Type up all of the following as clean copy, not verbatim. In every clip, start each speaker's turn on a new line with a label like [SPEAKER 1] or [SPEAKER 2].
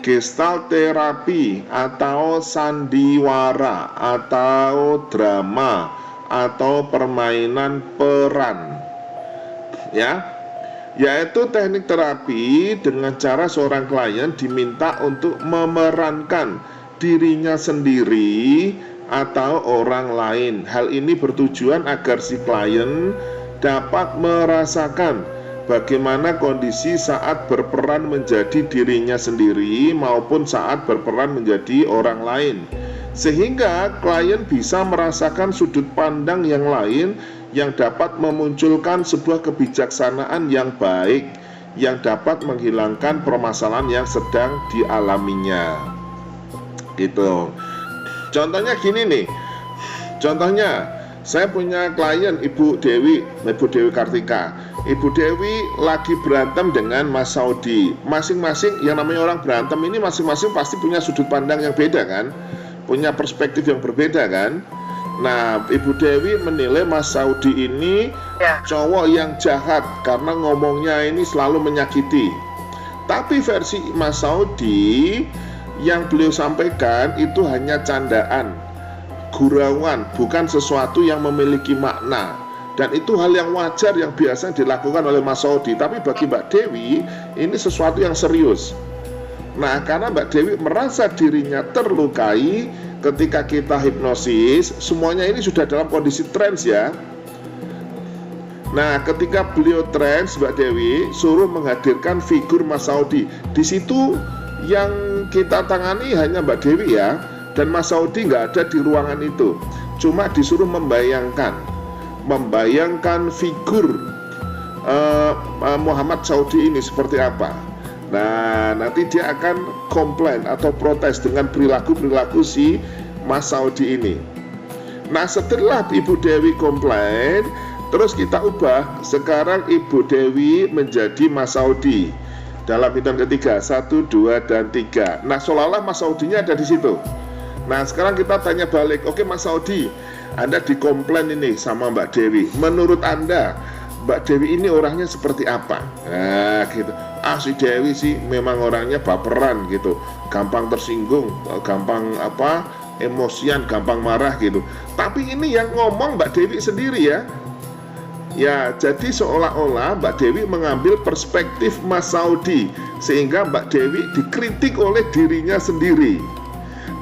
[SPEAKER 1] gestalt terapi atau sandiwara atau drama atau permainan peran, ya, yaitu teknik terapi dengan cara seorang klien diminta untuk memerankan dirinya sendiri atau orang lain. Hal ini bertujuan agar si klien dapat merasakan bagaimana kondisi saat berperan menjadi dirinya sendiri maupun saat berperan menjadi orang lain, sehingga klien bisa merasakan sudut pandang yang lain yang dapat memunculkan sebuah kebijaksanaan yang baik yang dapat menghilangkan permasalahan yang sedang dialaminya. Gitu. Contohnya gini nih. Contohnya, saya punya klien Ibu Dewi Kartika. Ibu Dewi lagi berantem dengan Mas Saudi. Masing-masing, yang namanya orang berantem ini masing-masing pasti punya sudut pandang yang beda kan, punya perspektif yang berbeda kan. Nah, Ibu Dewi menilai Mas Saudi ini cowok yang jahat karena ngomongnya ini selalu menyakiti. Tapi versi Mas Saudi yang beliau sampaikan itu hanya candaan, gurauan, bukan sesuatu yang memiliki makna. Dan itu hal yang wajar yang biasa dilakukan oleh Mas Saudi. Tapi bagi Mbak Dewi ini sesuatu yang serius. Nah, karena Mbak Dewi merasa dirinya terlukai ketika kita hipnosis, semuanya ini sudah dalam kondisi trance ya. Nah, ketika beliau trance, Mbak Dewi suruh menghadirkan figur Mas Saudi. Di situ yang kita tangani hanya Mbak Dewi ya, dan Mas Saudi nggak ada di ruangan itu. Cuma disuruh membayangkan figur Muhammad Saudi ini seperti apa. Nah, nanti dia akan komplain atau protes dengan perilaku si Mas Saudi ini. Nah, setelah Ibu Dewi komplain, terus kita ubah. Sekarang Ibu Dewi menjadi Mas Saudi. Dalam hitungan ketiga, 1, 2, dan 3. Nah, seolah-olah Mas Saudinya ada di situ. Nah, sekarang kita tanya balik. Oke Mas Saudi, Anda dikomplain ini sama Mbak Dewi. Menurut Anda, Mbak Dewi ini orangnya seperti apa? Nah, gitu. Si Dewi sih memang orangnya baperan gitu, gampang tersinggung, gampang emosian, gampang marah gitu. Tapi ini yang ngomong Mbak Dewi sendiri ya. Ya, jadi seolah-olah Mbak Dewi mengambil perspektif Mas Saudi, sehingga Mbak Dewi dikritik oleh dirinya sendiri.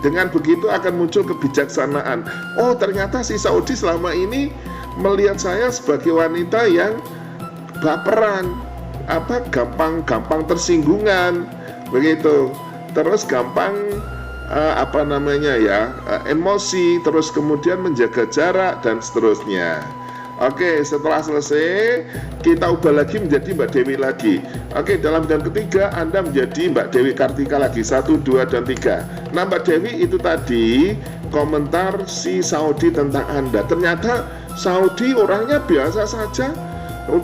[SPEAKER 1] Dengan begitu akan muncul kebijaksanaan. Oh, ternyata si Saudi selama ini melihat saya sebagai wanita yang baperan, gampang tersinggungan, begitu. Terus gampang emosi, terus kemudian menjaga jarak dan seterusnya. Oke, setelah selesai kita ubah lagi menjadi Mbak Dewi lagi. Oke, dalam dan ketiga Anda menjadi Mbak Dewi Kartika lagi, 1, 2, dan 3. Nah, Mbak Dewi itu tadi komentar si Saudi tentang Anda. Ternyata Saudi orangnya biasa saja.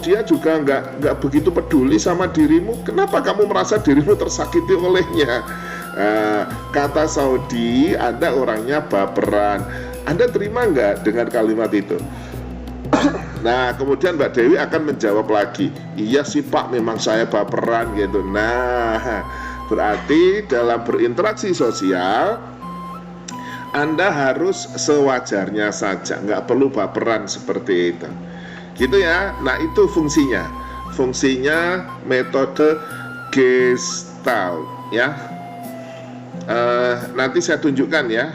[SPEAKER 1] Dia juga nggak begitu peduli sama dirimu. Kenapa kamu merasa dirimu tersakiti olehnya? Kata Saudi, Anda orangnya baperan. Anda terima nggak dengan kalimat itu? Nah, kemudian Mbak Dewi akan menjawab lagi, iya sih Pak, memang saya baperan gitu. Nah, berarti dalam berinteraksi sosial Anda harus sewajarnya saja, nggak perlu baperan seperti itu. Gitu ya. Nah, itu fungsinya metode Gestalt ya. Nanti saya tunjukkan ya.